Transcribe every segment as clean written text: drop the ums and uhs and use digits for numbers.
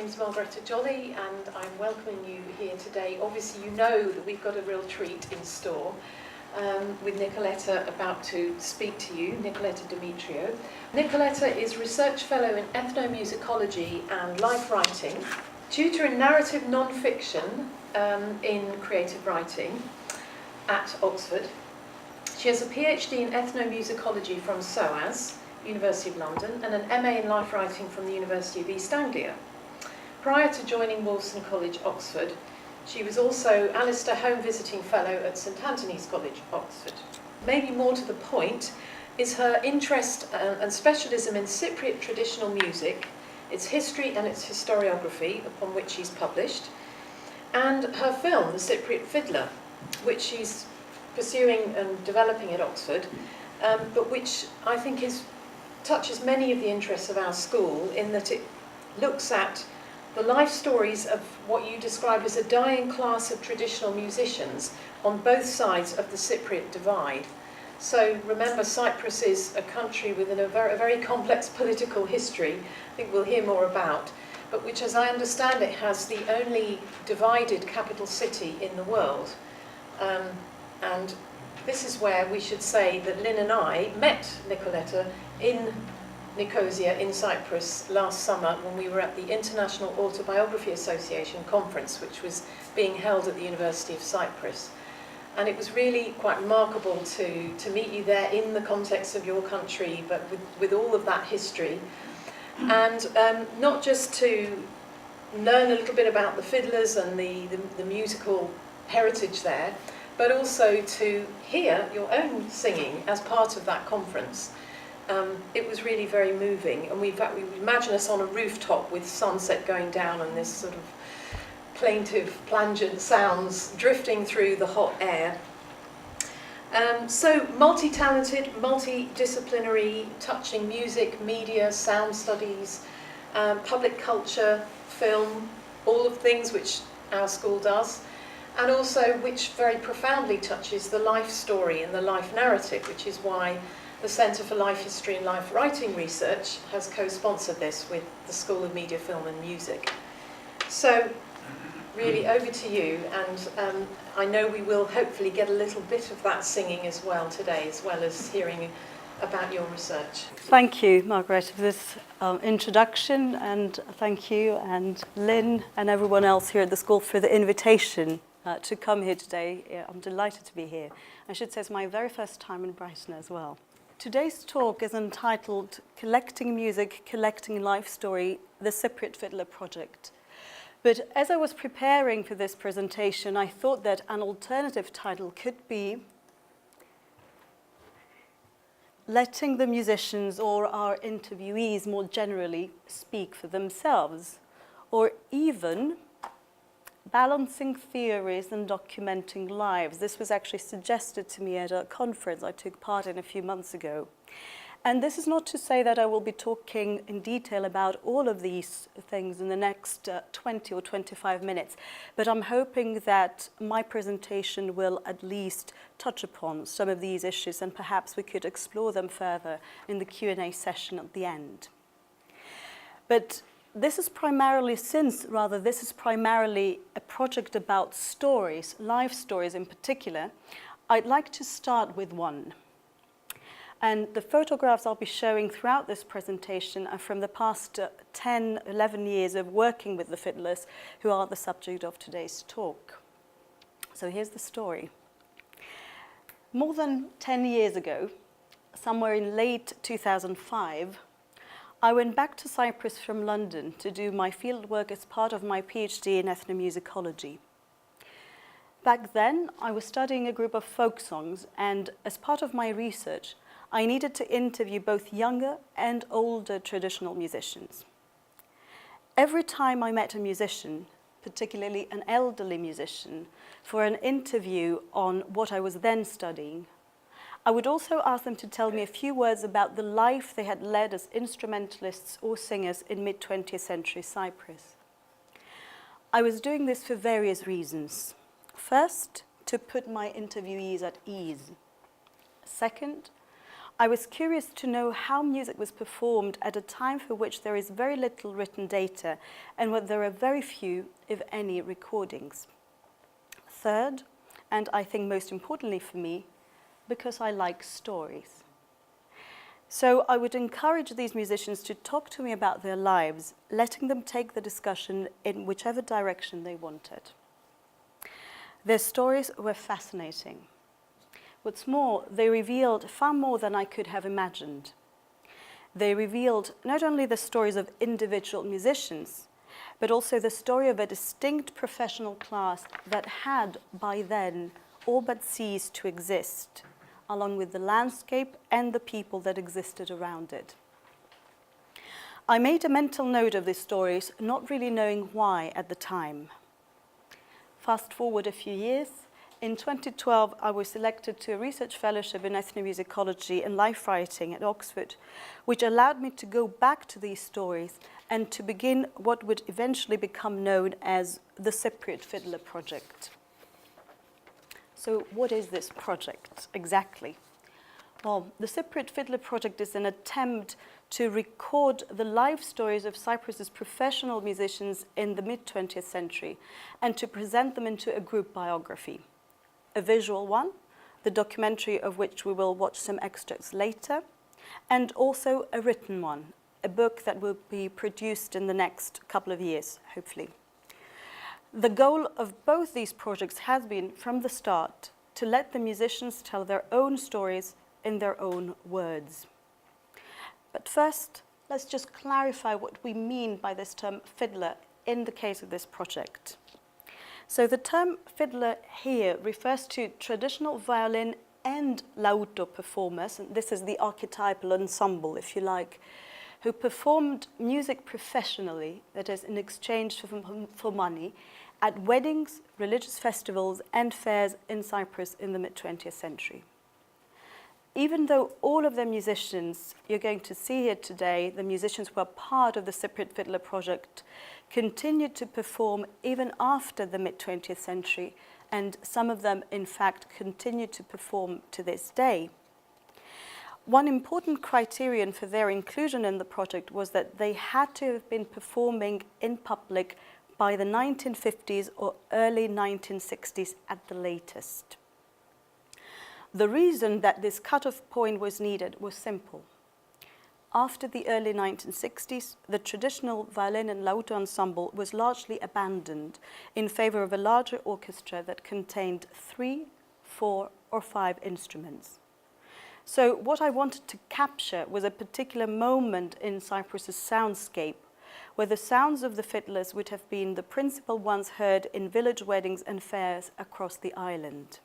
name's Margaretta Jolly and I'm welcoming you here today. Obviously you know that we've got a real treat in store with Nicoletta about to speak to you, Nicoletta Demetriou. Nicoletta is Research Fellow in Ethnomusicology and Life Writing, tutor in narrative non-fiction in creative writing at Oxford. She has a PhD in Ethnomusicology from SOAS, University of London, and an MA in Life Writing from the University of East Anglia. Prior to joining Wolfson College, Oxford, she was also Alistair Home Visiting Fellow at St Antony's College, Oxford. Maybe more to the point is her interest and specialism in Cypriot traditional music, its history and its historiography, upon which she's published, and her film, The Cypriot Fiddler, which she's pursuing and developing at Oxford, but which I think touches many of the interests of our school in that it looks at the life stories of what you describe as a dying class of traditional musicians on both sides of the Cypriot divide. So remember, Cyprus is a country with a very complex political history, I think we'll hear more about, but which, as I understand it, has the only divided capital city in the world. And this is where we should say that Lynn and I met Nicoletta in Nicosia in Cyprus last summer when we were at the International Autobiography Association conference, which was being held at the University of Cyprus. And it was really quite remarkable to meet you there in the context of your country, but with all of that history. And not just to learn a little bit about the fiddlers and the musical heritage there, but also to hear your own singing as part of that conference. It was really very moving, and we imagine us on a rooftop with sunset going down and this sort of plaintive, plangent sounds drifting through the hot air. So multi-talented, multidisciplinary, touching music, media, sound studies, public culture, film, all of things which our school does, and also which very profoundly touches the life story and the life narrative, which is why the Centre for Life History and Life Writing Research has co-sponsored this with the School of Media, Film and Music. So really over to you, and I know we will hopefully get a little bit of that singing as well today, as well as hearing about your research. Thank you, Margaret, for this introduction, and thank you and Lynn and everyone else here at the school for the invitation to come here today. I'm delighted to be here. I should say it's my very first time in Brighton as well. Today's talk is entitled Collecting Music, Collecting Life Story, the Cypriot Fiddler Project. But as I was preparing for this presentation, I thought that an alternative title could be Letting the Musicians or our interviewees more generally speak for themselves, or even Balancing Theories and Documenting Lives. This was actually suggested to me at a conference I took part in a few months ago. And this is not to say that I will be talking in detail about all of these things in the next 20 or 25 minutes, but I'm hoping that my presentation will at least touch upon some of these issues, and perhaps we could explore them further in the Q&A session at the end. But this is primarily a project about stories, life stories in particular. I'd like to start with one. And the photographs I'll be showing throughout this presentation are from the past 10, 11 years of working with the fiddlers who are the subject of today's talk. So here's the story. More than 10 years ago, somewhere in late 2005, I went back to Cyprus from London to do my fieldwork as part of my PhD in ethnomusicology. Back then, I was studying a group of folk songs, and as part of my research, I needed to interview both younger and older traditional musicians. Every time I met a musician, particularly an elderly musician, for an interview on what I was then studying, I would also ask them to tell me a few words about the life they had led as instrumentalists or singers in mid-20th century Cyprus. I was doing this for various reasons. First, to put my interviewees at ease. Second, I was curious to know how music was performed at a time for which there is very little written data and where there are very few, if any, recordings. Third, and I think most importantly for me, because I like stories. So I would encourage these musicians to talk to me about their lives, letting them take the discussion in whichever direction they wanted. Their stories were fascinating. What's more, they revealed far more than I could have imagined. They revealed not only the stories of individual musicians, but also the story of a distinct professional class that had, by then, all but ceased to exist, along with the landscape and the people that existed around it. I made a mental note of these stories, not really knowing why at the time. Fast forward a few years. In 2012, I was selected to a research fellowship in ethnomusicology and life writing at Oxford, which allowed me to go back to these stories and to begin what would eventually become known as the Cypriot Fiddler project. So what is this project exactly? Well, the Cypriot Fiddler project is an attempt to record the life stories of Cyprus's professional musicians in the mid-20th century and to present them into a group biography. A visual one, the documentary of which we will watch some extracts later, and also a written one, a book that will be produced in the next couple of years, hopefully. The goal of both these projects has been, from the start, to let the musicians tell their own stories in their own words. But first, let's just clarify what we mean by this term fiddler in the case of this project. So the term fiddler here refers to traditional violin and lauto performers, and this is the archetypal ensemble, if you like, who performed music professionally, that is, in exchange for money, at weddings, religious festivals, and fairs in Cyprus in the mid-20th century. Even though all of the musicians you're going to see here today, the musicians who are part of the Cypriot Fiddler project, continued to perform even after the mid-20th century, and some of them, in fact, continue to perform to this day. One important criterion for their inclusion in the project was that they had to have been performing in public by the 1950s or early 1960s at the latest. The reason that this cutoff point was needed was simple. After the early 1960s, the traditional violin and lauto ensemble was largely abandoned in favor of a larger orchestra that contained 3, 4, or 5 instruments. So what I wanted to capture was a particular moment in Cyprus's soundscape, where the sounds of the fiddlers would have been the principal ones heard in village weddings and fairs across the island.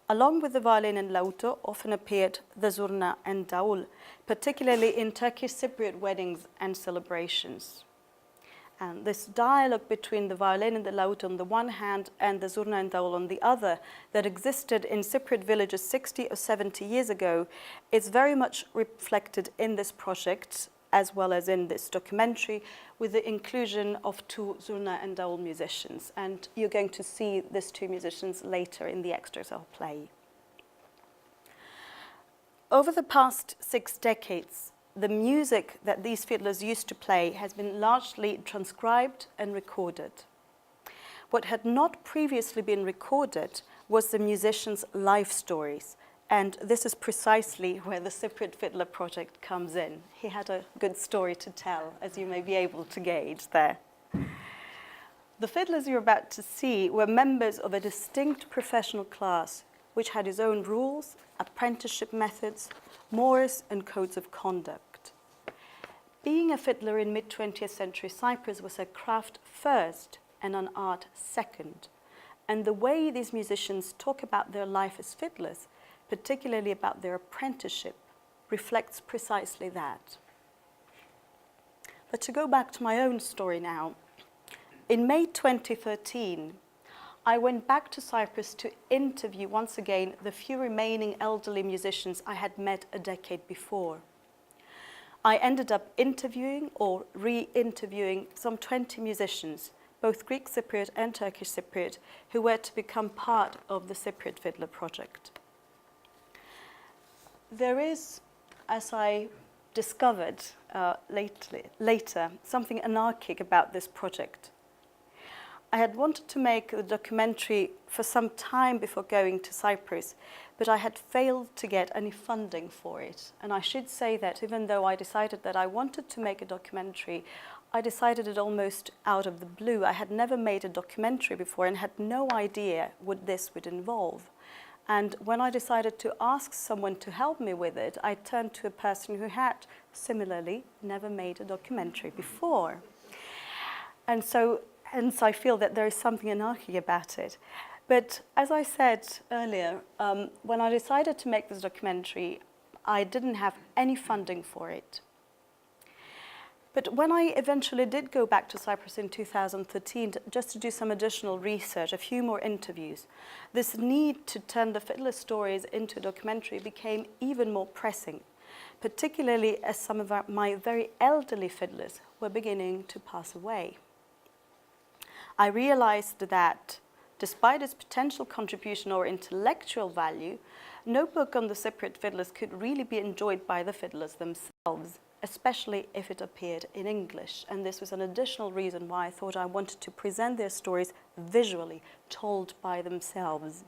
Along with the violin and lauto often appeared the zurna and daul, particularly in Turkish Cypriot weddings and celebrations. And this dialogue between the violin and the lauto on the one hand and the zurna and daul on the other that existed in Cypriot villages 60 or 70 years ago is very much reflected in this project as well as in this documentary, with the inclusion of 2 zurna and daul musicians. And you're going to see these 2 musicians later in the extras I'll play. Over the past 6 decades, the music that these fiddlers used to play has been largely transcribed and recorded. What had not previously been recorded was the musicians' life stories, and this is precisely where the Cypriot Fiddler project comes in. He had a good story to tell, as you may be able to gauge there. The fiddlers you're about to see were members of a distinct professional class, which had its own rules, apprenticeship methods, mores, and codes of conduct. Being a fiddler in mid-20th century Cyprus was a craft first and an art second. And the way these musicians talk about their life as fiddlers, particularly about their apprenticeship, reflects precisely that. But to go back to my own story now, in May 2013, I went back to Cyprus to interview once again the few remaining elderly musicians I had met a decade before. I ended up interviewing or re-interviewing some 20 musicians, both Greek Cypriot and Turkish Cypriot, who were to become part of the Cypriot Fiddler project. there is, as I discovered later, something anarchic about this project. I had wanted to make a documentary for some time before going to Cyprus, but I had failed to get any funding for it. And I should say that even though I decided that I wanted to make a documentary, I decided it almost out of the blue. I had never made a documentary before and had no idea what this would involve. And when I decided to ask someone to help me with it, I turned to a person who had, similarly, never made a documentary before. And so, hence I feel that there is something anarchic about it. But as I said earlier, when I decided to make this documentary, I didn't have any funding for it. But when I eventually did go back to Cyprus in 2013, just to do some additional research, a few more interviews, this need to turn the fiddler stories into a documentary became even more pressing, particularly as some of my very elderly fiddlers were beginning to pass away. I realized that, despite its potential contribution or intellectual value, no book on the Cypriot fiddlers could really be enjoyed by the fiddlers themselves, especially if it appeared in English. And this was an additional reason why I thought I wanted to present their stories visually, told by themselves.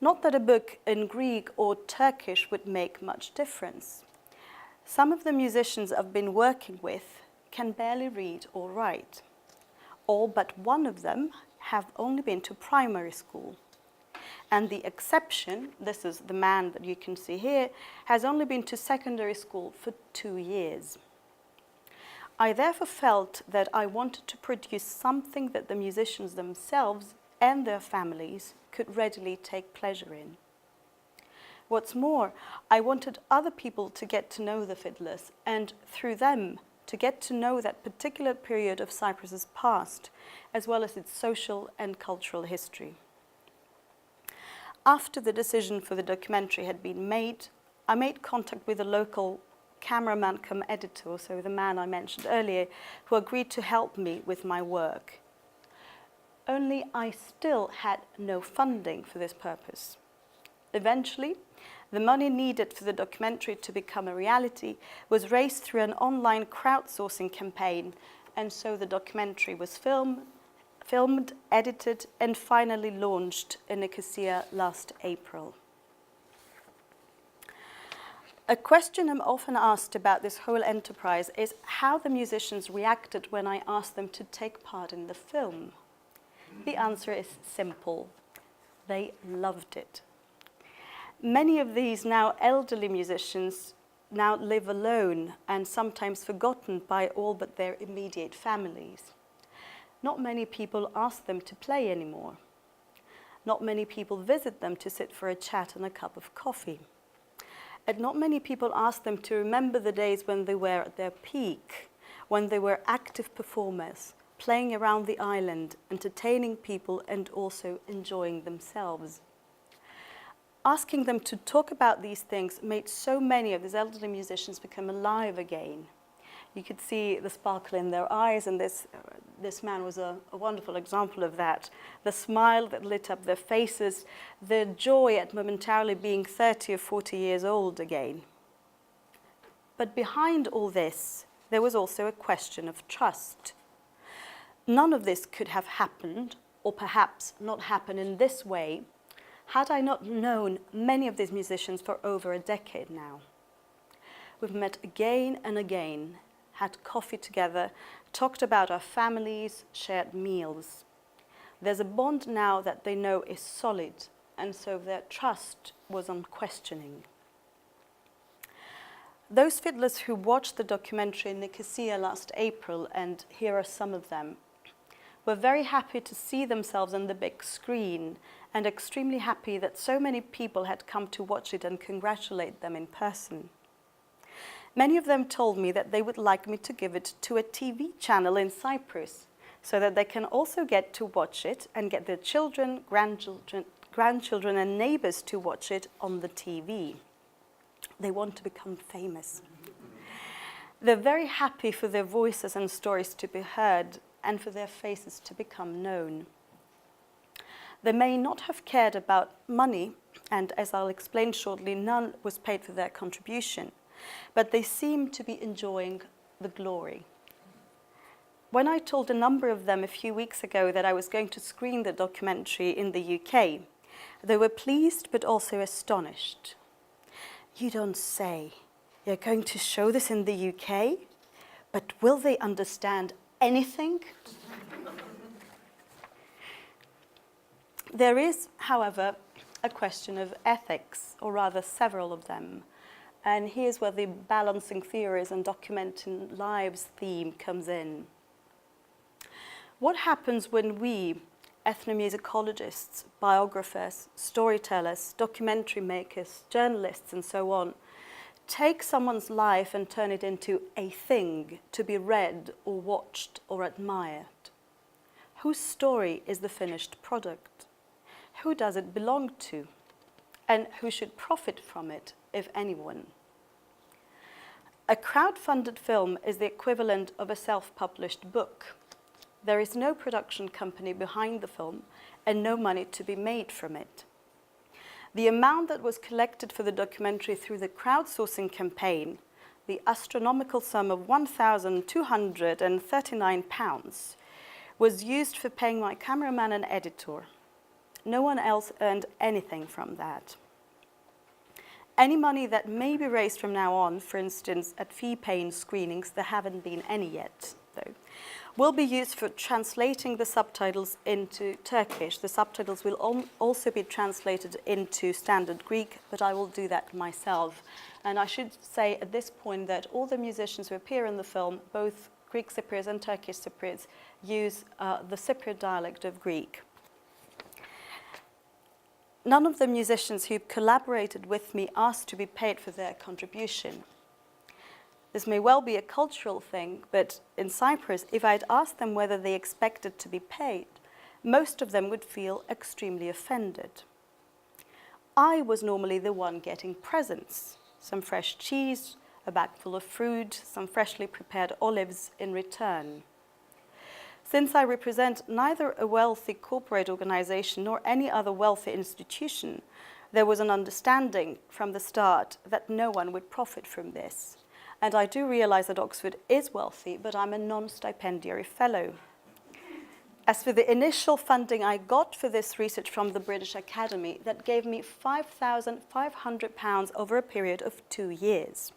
Not that a book in Greek or Turkish would make much difference. Some of the musicians I've been working with can barely read or write. All but one of them have only been to primary school. And the exception, this is the man that you can see here, has only been to secondary school for 2 years. I therefore felt that I wanted to produce something that the musicians themselves and their families could readily take pleasure in. What's more, I wanted other people to get to know the fiddlers and through them to get to know that particular period of Cyprus's past, as well as its social and cultural history. After the decision for the documentary had been made, I made contact with a local cameraman cum editor, so the man I mentioned earlier, who agreed to help me with my work. Only I still had no funding for this purpose. Eventually, the money needed for the documentary to become a reality was raised through an online crowdsourcing campaign, and so the documentary was filmed, edited, and finally launched in Nicosia last April. A question I'm often asked about this whole enterprise is how the musicians reacted when I asked them to take part in the film. The answer is simple. They loved it. Many of these now elderly musicians now live alone and sometimes forgotten by all but their immediate families. Not many people ask them to play anymore. Not many people visit them to sit for a chat and a cup of coffee. And not many people ask them to remember the days when they were at their peak, when they were active performers, playing around the island, entertaining people and also enjoying themselves. Asking them to talk about these things made so many of these elderly musicians become alive again. You could see the sparkle in their eyes, and this man was a wonderful example of that. The smile that lit up their faces, the joy at momentarily being 30 or 40 years old again. But behind all this, there was also a question of trust. None of this could have happened, or perhaps not happen in this way, had I not known many of these musicians for over a decade now. We've met again and again, had coffee together, talked about our families, shared meals. There's a bond now that they know is solid, and so their trust was unquestioning. Those fiddlers who watched the documentary in Nicosia last April, and here are some of them, were very happy to see themselves on the big screen and extremely happy that so many people had come to watch it and congratulate them in person. Many of them told me that they would like me to give it to a TV channel in Cyprus so that they can also get to watch it and get their children, grandchildren and neighbors to watch it on the TV. They want to become famous. They're very happy for their voices and stories to be heard and for their faces to become known. They may not have cared about money and as I'll explain shortly, none was paid for their contribution, but they seemed to be enjoying the glory. When I told a number of them a few weeks ago that I was going to screen the documentary in the UK, they were pleased but also astonished. "You don't say. You're going to show this in the UK? But will they understand anything?" There is, however, a question of ethics, or rather several of them. And here's where the balancing theories and documenting lives theme comes in. What happens when we, ethnomusicologists, biographers, storytellers, documentary makers, journalists, and so on, take someone's life and turn it into a thing to be read or watched or admired? Whose story is the finished product? Who does it belong to? And who should profit from it, if anyone? A crowd-funded film is the equivalent of a self-published book. There is no production company behind the film and no money to be made from it. The amount that was collected for the documentary through the crowdsourcing campaign, the astronomical sum of £1,239, was used for paying my cameraman and editor. No one else earned anything from that. Any money that may be raised from now on, for instance, at fee-paying screenings, there haven't been any yet, though, will be used for translating the subtitles into Turkish. The subtitles will also be translated into standard Greek, but I will do that myself. And I should say at this point that all the musicians who appear in the film, both Greek Cypriots and Turkish Cypriots, use the Cypriot dialect of Greek. None of the musicians who collaborated with me asked to be paid for their contribution. This may well be a cultural thing, but in Cyprus, if I'd asked them whether they expected to be paid, most of them would feel extremely offended. I was normally the one getting presents, some fresh cheese, a bag full of fruit, some freshly prepared olives in return. Since I represent neither a wealthy corporate organization nor any other wealthy institution, there was an understanding from the start that no one would profit from this. And I do realize that Oxford is wealthy, but I'm a non-stipendiary fellow. As for the initial funding I got for this research from the British Academy, that gave me £5,500 over a period of 2 years.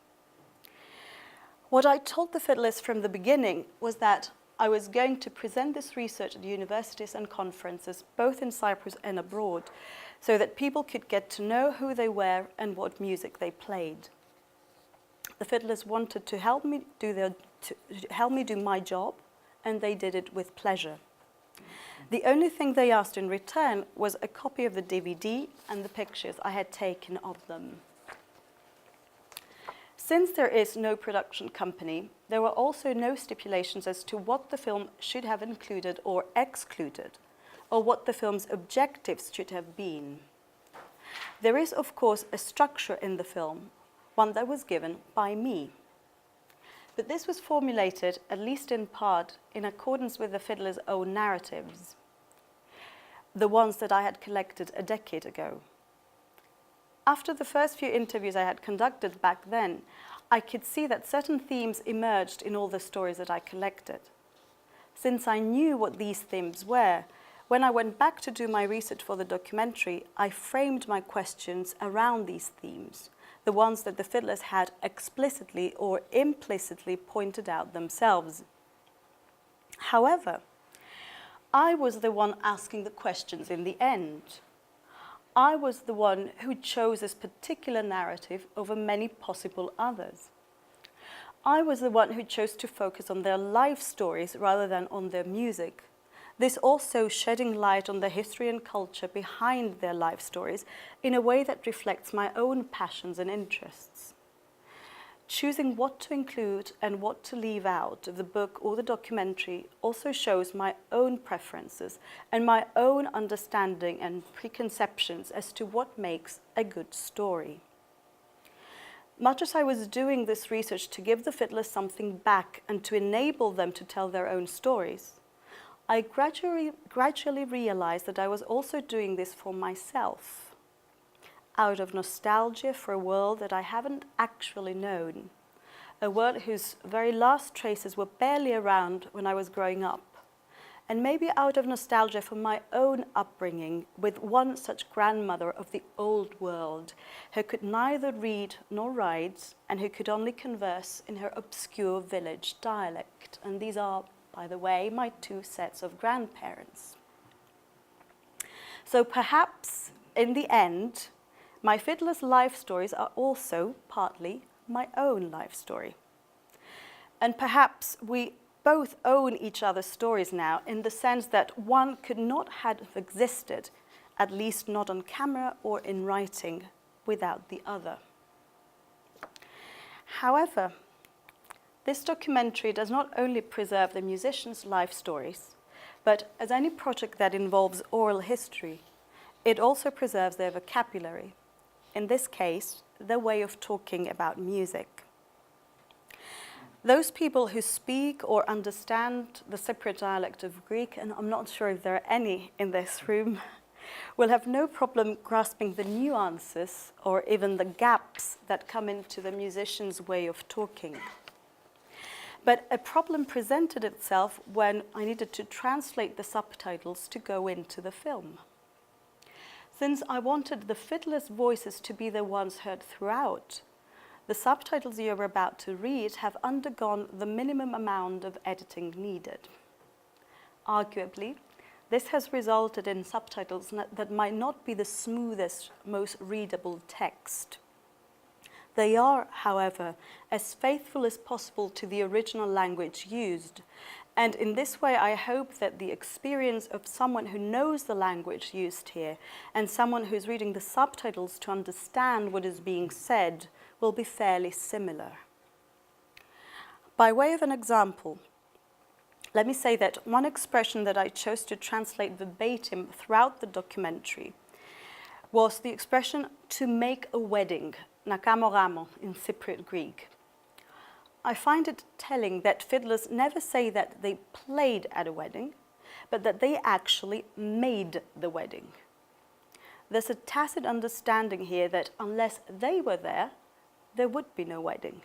What I told the fiddlers from the beginning was that I was going to present this research at universities and conferences, both in Cyprus and abroad, so that people could get to know who they were and what music they played. The fiddlers wanted to help me do my job, and they did it with pleasure. The only thing they asked in return was a copy of the DVD and the pictures I had taken of them. Since there is no production company, there were also no stipulations as to what the film should have included or excluded, or what the film's objectives should have been. There is, of course, a structure in the film, one that was given by me. But this was formulated, at least in part, in accordance with the fiddler's own narratives, the ones that I had collected a decade ago. After the first few interviews I had conducted back then, I could see that certain themes emerged in all the stories that I collected. Since I knew what these themes were, when I went back to do my research for the documentary, I framed my questions around these themes, the ones that the fiddlers had explicitly or implicitly pointed out themselves. However, I was the one asking the questions in the end. I was the one who chose this particular narrative over many possible others. I was the one who chose to focus on their life stories rather than on their music. This also shedding light on the history and culture behind their life stories in a way that reflects my own passions and interests. Choosing what to include and what to leave out of the book or the documentary also shows my own preferences and my own understanding and preconceptions as to what makes a good story. Much as I was doing this research to give the fiddlers something back and to enable them to tell their own stories, I gradually realized that I was also doing this for myself. out of nostalgia for a world that I haven't actually known, a world whose very last traces were barely around when I was growing up, and maybe out of nostalgia for my own upbringing with one such grandmother of the old world who could neither read nor write and who could only converse in her obscure village dialect. And these are, by the way, my two sets of grandparents. So perhaps, in the end, my fiddler's life stories are also partly my own life story. And perhaps we both own each other's stories now in the sense that one could not have existed, at least not on camera or in writing, without the other. However, this documentary does not only preserve the musicians' life stories, but as any project that involves oral history, it also preserves their vocabulary, in this case, their way of talking about music. Those people who speak or understand the Cypriot dialect of Greek, and I'm not sure if there are any in this room, will have no problem grasping the nuances or even the gaps that come into the musician's way of talking. But a problem presented itself when I needed to translate the subtitles to go into the film. Since I wanted the fiddlers' voices to be the ones heard throughout, the subtitles you're about to read have undergone the minimum amount of editing needed. Arguably, this has resulted in subtitles that might not be the smoothest, most readable text. They are, however, as faithful as possible to the original language used, and in this way I hope that the experience of someone who knows the language used here and someone who's reading the subtitles to understand what is being said will be fairly similar. By way of an example, let me say that one expression that I chose to translate verbatim throughout the documentary was the expression to make a wedding, na kamoramo in Cypriot Greek. I find it telling that fiddlers never say that they played at a wedding, but that they actually made the wedding. There's a tacit understanding here that unless they were there would be no wedding.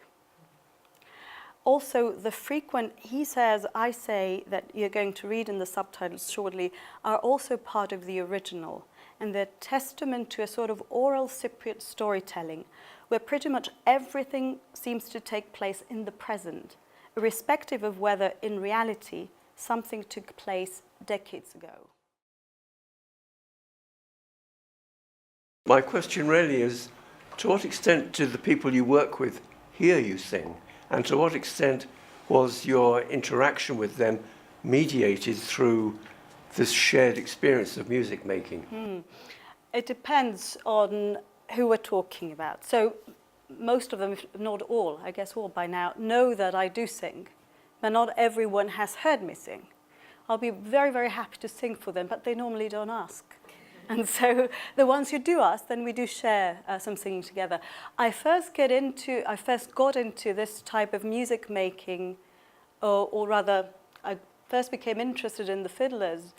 Also, the frequent he says, I say that you're going to read in the subtitles shortly are also part of the original, and they're testament to a sort of oral Cypriot storytelling where pretty much everything seems to take place in the present, irrespective of whether in reality something took place decades ago. My question really is, to what extent do the people you work with hear you sing? And to what extent was your interaction with them mediated through this shared experience of music making? It depends on who we're talking about. So most of them, if not all, I guess all by now, know that I do sing, but not everyone has heard me sing. I'll be very, very happy to sing for them, but they normally don't ask. And so the ones who do ask, then we do share some singing together. I first got into this type of music making, or rather, I first became interested in the fiddlers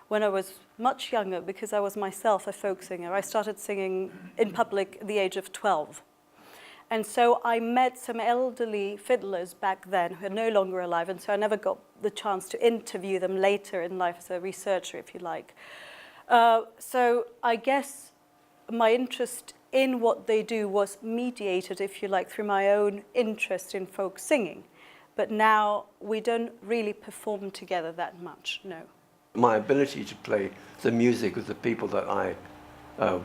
when I was much younger because I was myself a folk singer. I started singing in public at the age of 12. And so I met some elderly fiddlers back then who are no longer alive, and so I never got the chance to interview them later in life as a researcher, if you like. So I guess my interest in what they do was mediated, if you like, through my own interest in folk singing. But now we don't really perform together that much, no. My ability to play the music of the people that I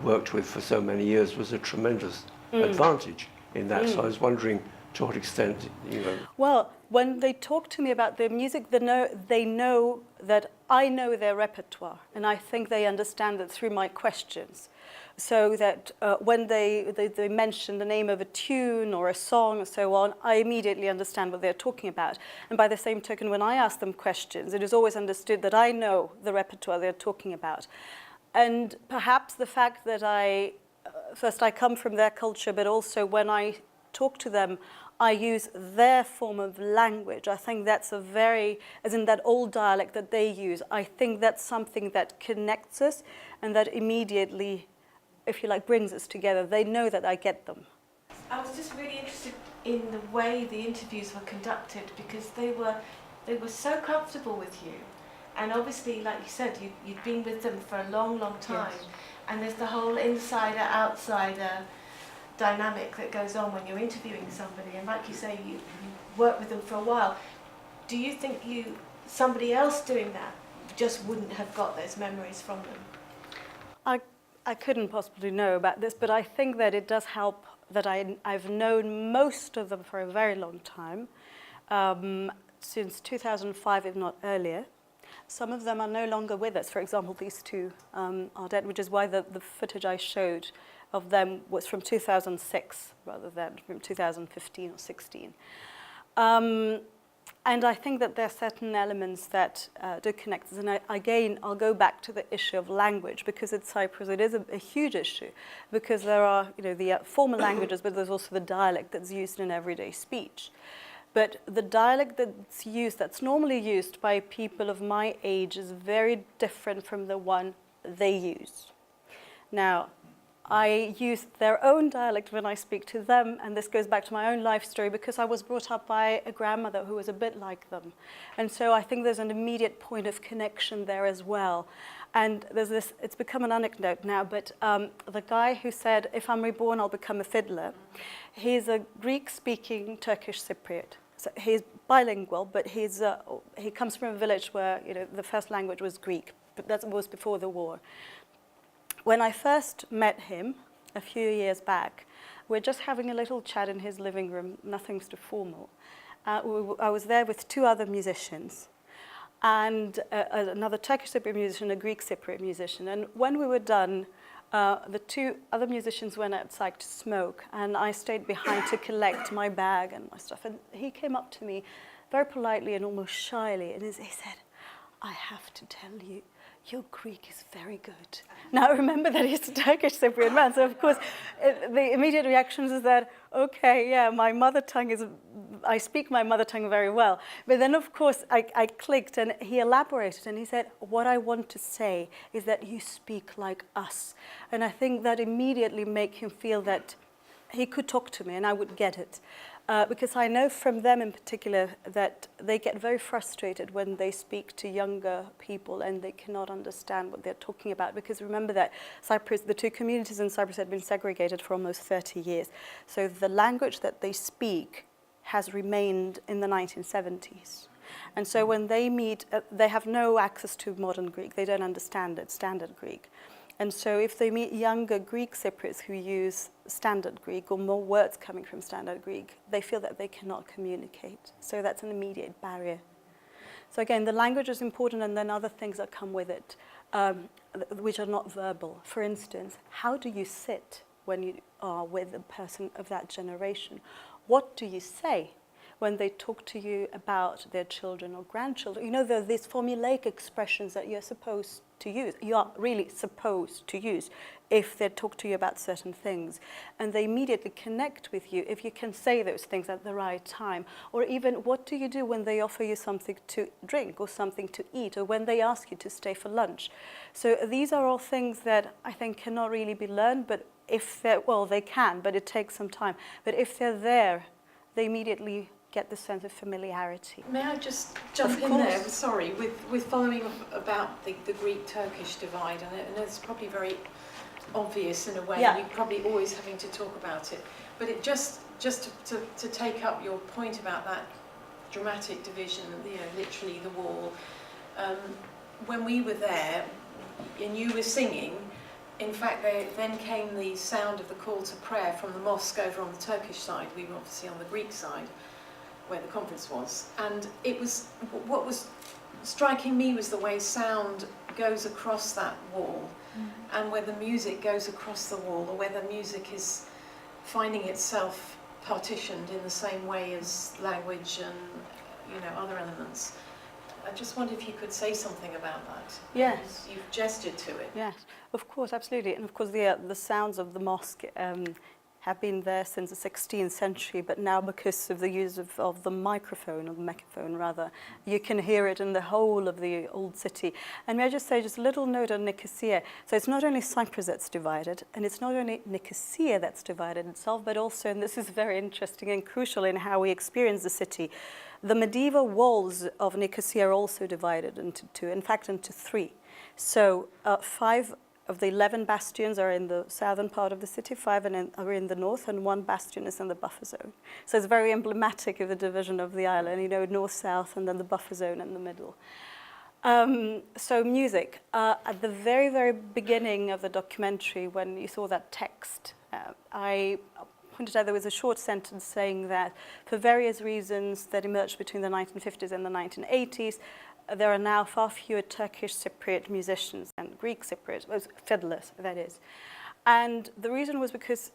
worked with for so many years was a tremendous advantage in that. So I was wondering to what extent, you know. Well, when they talk to me about their music, they know that I know their repertoire, and I think they understand that through my questions. So that when they mention the name of a tune or a song and so on, I immediately understand what they're talking about. And by the same token, when I ask them questions, it is always understood that I know the repertoire they're talking about. And perhaps the fact that I come from their culture, but also when I talk to them, I use their form of language. I think that's as in that old dialect that they use, I think that's something that connects us and that immediately if you like, brings us together. They know that I get them. I was just really interested in the way the interviews were conducted, because they were so comfortable with you, and obviously, like you said, you'd been with them for a long time. Yes. And there's the whole insider-outsider dynamic that goes on when you're interviewing somebody, and like you say, you work with them for a while. Do you think somebody else doing that just wouldn't have got those memories from them? I couldn't possibly know about this, but I think that it does help that I've known most of them for a very long time, since 2005, if not earlier. Some of them are no longer with us. For example, these two are dead, which is why the footage I showed of them was from 2006 rather than from 2015 or 16. And I think that there are certain elements that do connect us. And again, I'll go back to the issue of language, because in Cyprus it is a huge issue, because there are the formal languages, but there's also the dialect that's used in everyday speech. But the dialect that's normally used by people of my age is very different from the one they use. Now, I use their own dialect when I speak to them, and this goes back to my own life story, because I was brought up by a grandmother who was a bit like them. And so I think there's an immediate point of connection there as well. And there's this, it's become an anecdote now, but the guy who said, if I'm reborn, I'll become a fiddler, he's a Greek-speaking Turkish Cypriot. So he's bilingual, but he comes from a village where the first language was Greek, but that was before the war. When I first met him a few years back, we're just having a little chat in his living room, nothing's too formal. I was there with two other musicians, and another Turkish Cypriot musician, a Greek Cypriot musician. And when we were done, the two other musicians went outside to smoke, and I stayed behind to collect my bag and my stuff. And he came up to me very politely and almost shyly, and he said, "I have to tell you, your Greek is very good." Now, remember that he's a Turkish Cypriot man, so of course, the immediate reaction is that, okay, yeah, my mother tongue I speak my mother tongue very well. But then, of course, I clicked, and he elaborated, and he said, what I want to say is that you speak like us. And I think that immediately made him feel that he could talk to me and I would get it. Because I know from them in particular that they get very frustrated when they speak to younger people and they cannot understand what they're talking about. Because remember that Cyprus, the two communities in Cyprus had been segregated for almost 30 years. So the language that they speak has remained in the 1970s. And so when they meet, they have no access to modern Greek. They don't understand it, standard Greek. And so if they meet younger Greek Cypriots who use standard Greek or more words coming from standard Greek, they feel that they cannot communicate. So that's an immediate barrier. So again, the language is important, and then other things that come with it, which are not verbal. For instance, how do you sit when you are with a person of that generation? What do you say when they talk to you about their children or grandchildren? You know, there are these formulaic expressions that you're supposed to use. You are really supposed to use if they talk to you about certain things. And they immediately connect with you if you can say those things at the right time. Or even, what do you do when they offer you something to drink or something to eat, or when they ask you to stay for lunch? So these are all things that I think cannot really be learned, but if they're, well, they can, but it takes some time. But if they're there, they immediately get the sense of familiarity. May I just jump in there? Sorry, with following up about the Greek-Turkish divide, and it's probably very obvious in a way, yeah. You're probably always having to talk about it. But it just to take up your point about that dramatic division, literally the wall. When we were there, and you were singing, in fact, then came the sound of the call to prayer from the mosque over on the Turkish side. We were obviously on the Greek side, where the conference was. And it was, what was striking me was the way sound goes across that wall, and where the music goes across the wall, or where the music is finding itself partitioned in the same way as language and other elements. I just wondered if you could say something about that. Yes. You've gestured to it. Yes, of course, absolutely. And of course the sounds of the mosque have been there since the 16th century, but now because of the use of the microphone, or the megaphone rather, you can hear it in the whole of the old city. And may I just say, just a little note on Nicosia. So it's not only Cyprus that's divided, and it's not only Nicosia that's divided itself, but also, and this is very interesting and crucial in how we experience the city, the medieval walls of Nicosia are also divided into two, in fact into three. So 5 of the 11 bastions are in the southern part of the city, 5 are in the north, and 1 bastion is in the buffer zone. So it's very emblematic of the division of the island, you know, north-south, and then the buffer zone in the middle. So music. At the very, very beginning of the documentary, when you saw that text, I pointed out there was a short sentence saying that for various reasons that emerged between the 1950s and the 1980s, there are now far fewer Turkish Cypriot musicians and Greek Cypriot fiddlers, that is. And the reason was because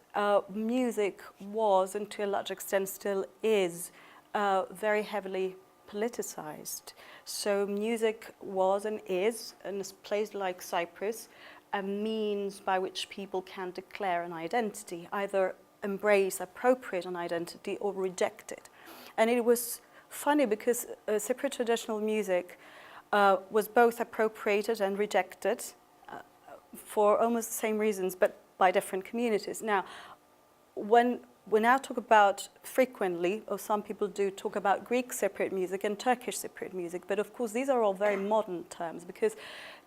music was, and to a large extent still is, very heavily politicized. So music was and is, in a place like Cyprus, a means by which people can declare an identity, either embrace, appropriate an identity, or reject it. And it was funny because Cypriot traditional music was both appropriated and rejected for almost the same reasons, but by different communities. Now, when we now talk about frequently, or some people do talk about Greek Cypriot music and Turkish Cypriot music, but of course these are all very modern terms, because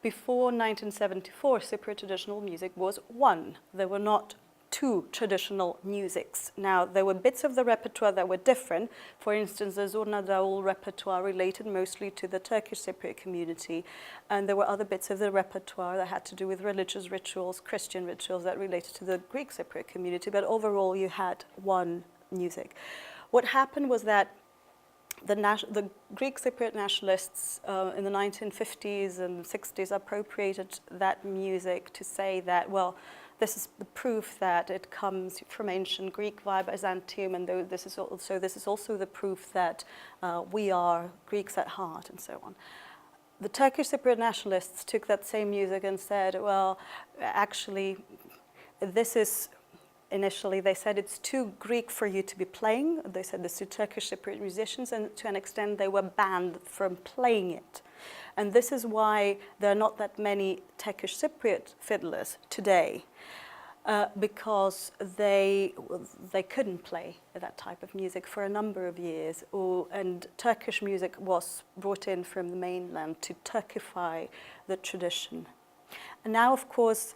before 1974, Cypriot traditional music was one. There were not 2 traditional musics. Now, there were bits of the repertoire that were different. For instance, the Zurna Davul repertoire related mostly to the Turkish Cypriot community, and there were other bits of the repertoire that had to do with religious rituals, Christian rituals that related to the Greek Cypriot community, but overall you had one music. What happened was that the Greek Cypriot nationalists in the 1950s and 60s appropriated that music to say that, well, this is the proof that it comes from ancient Greek via Byzantium, and this is also the proof that we are Greeks at heart, and so on. The Turkish Cypriot nationalists took that same music and said, well, actually, this is, initially they said it's too Greek for you to be playing. They said this to Turkish Cypriot musicians, and to an extent they were banned from playing it. And this is why there are not that many Turkish Cypriot fiddlers today, because they couldn't play that type of music for a number of years, and Turkish music was brought in from the mainland to Turkify the tradition. And now, of course,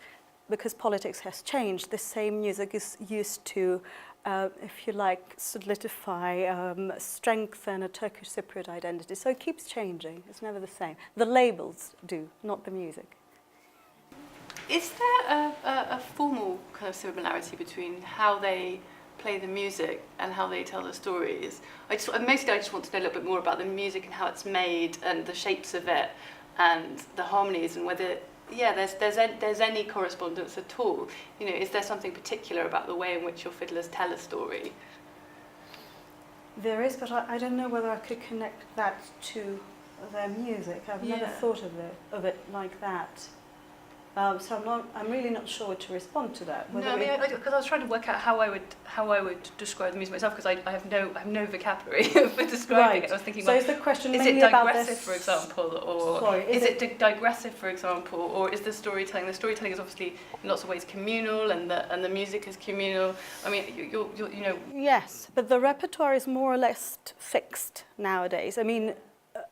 because politics has changed, the same music is used to, if you like, solidify, strengthen a Turkish Cypriot identity. So it keeps changing. It's never the same. The labels do, not the music. Is there a formal kind of similarity between how they play the music and how they tell the stories? I just want to know a little bit more about the music and how it's made and the shapes of it and the harmonies, and whether there's any correspondence at all. You know, is there something particular about the way in which your fiddlers tell a story? There is, but I don't know whether I could connect that to their music. I've never thought of it like that. So I'm really not sure what to respond to that. No, I mean, because I was trying to work out how I would describe the music myself, because I have no vocabulary for describing it. I was thinking, so is the question is mainly it about digressive, for example, or is it digressive, for example, or is the storytelling? The storytelling is obviously in lots of ways communal, and the music is communal. I mean, you know. Yes, but the repertoire is more or less fixed nowadays. I mean,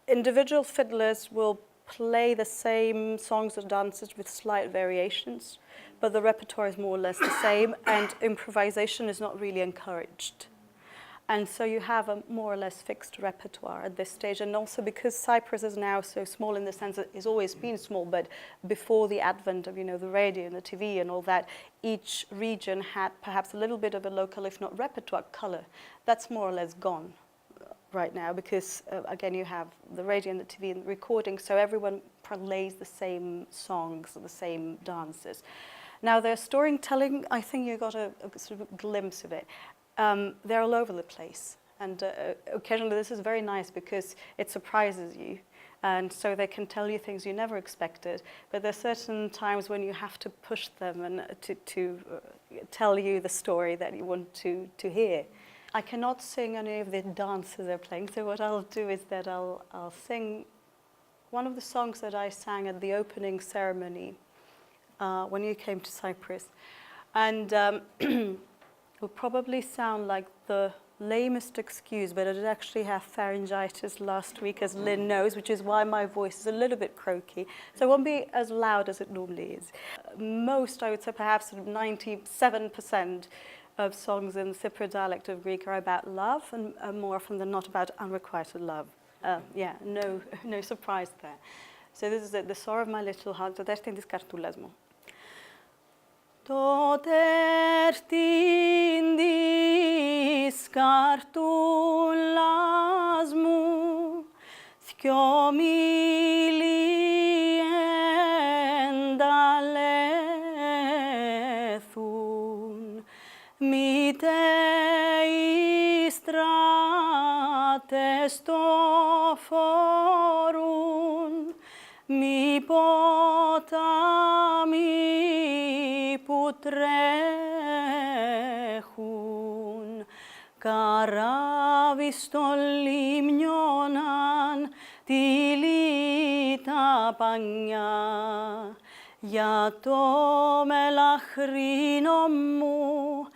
individual fiddlers will play the same songs or dances with slight variations, but the repertoire is more or less the same, and improvisation is not really encouraged. And so you have a more or less fixed repertoire at this stage. And also because Cyprus is now so small, in the sense that it's always been small, but before the advent of, the radio and the TV and all that, each region had perhaps a little bit of a local, if not repertoire, color. That's more or less gone right now, because again, you have the radio and the TV and the recording, so everyone plays the same songs, the same dances. Now, their storytelling, I think you got a sort of glimpse of it. They're all over the place, and occasionally this is very nice because it surprises you. And so they can tell you things you never expected. But there are certain times when you have to push them and to tell you the story that you want to hear. I cannot sing any of the dances they're playing, so what I'll do is that I'll sing one of the songs that I sang at the opening ceremony when you came to Cyprus. And it will probably sound like the lamest excuse, but I did actually have pharyngitis last week, as Lynn knows, which is why my voice is a little bit croaky. So it won't be as loud as it normally is. Most, I would say perhaps 97% of songs in the Cypriot dialect of Greek are about love, and more often than not about unrequited love. Yeah, no surprise there. So this is the sorrow of my little heart. Το τέρτην της καρτούλας μου. Το τέρτην της καρτούλας μου, δυο μίλη ενταλέθουν, μήτε οι στράτες το φορούν, μη ποτάμι που τρέχουν, καράβι στο λιμνιόναν τη λίτα πανιά, για το μελαχρίνο μου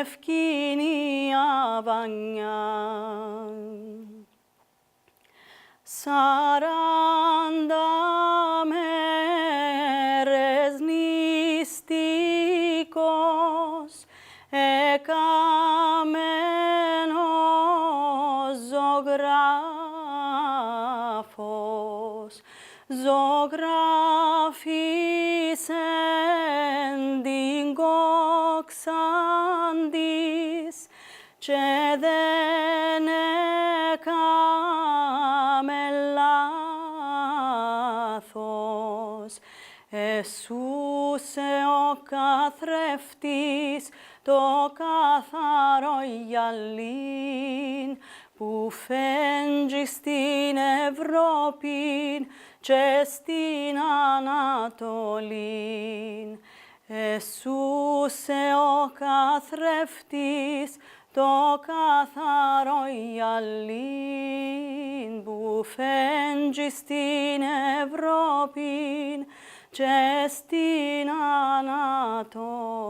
ευκίνη αβανιά. 40 μέρες νηστικός εκαμένος ζωγράφος, ζωγράφησεν την κόξαν της και δεν έκαμε λάθος. Εσούσε ο καθρέφτης το καθαρό γυαλίν που φέντζει στην Ευρώπη και στην Ανατολή. Εσούσε ο καθρέφτης το καθαρό γυαλίν που φέντζει στην Ευρώπη και στην Ανατολή.